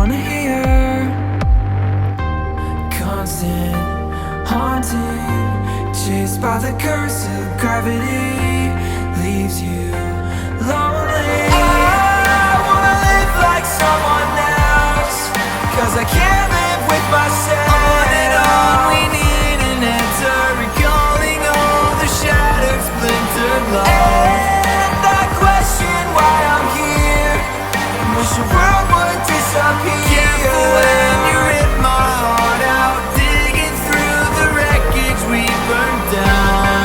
wanna hear. Constant, haunting, chased by the curse of gravity, leaves you lonely. I wanna live like someone else, 'cause I can't live with myself. On and on, we need an answer, recalling all the shattered, splintered love. And I question why I'm here, wish the world would disappear. Careful when you rip my heart out, digging through the wreckage we burned down.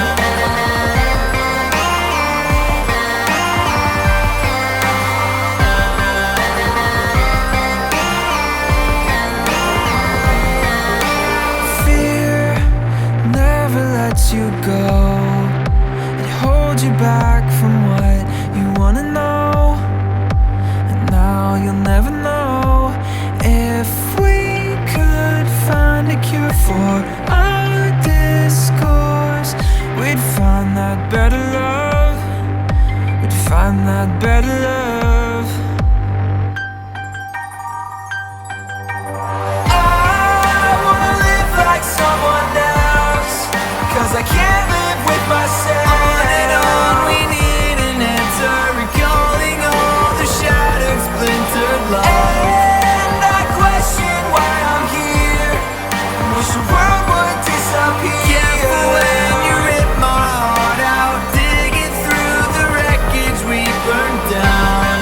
Fear never lets you go, it holds you back from what you wanna know. And now you'll never know. If we could find a cure for our discourse, we'd find that better love, we'd find that better love. I wanna live like someone else, 'cause I can't live with myself. On and on, we need an answer, recalling all the shattered, splintered love. And I question why I'm here, wish the world would disappear. Careful when you rip my heart out, digging through the wreckage we burned down.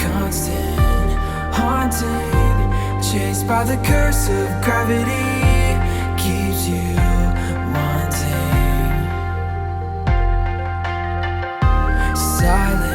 Constant, haunting, chased by the curse of gravity, keeps you wanting. Silent,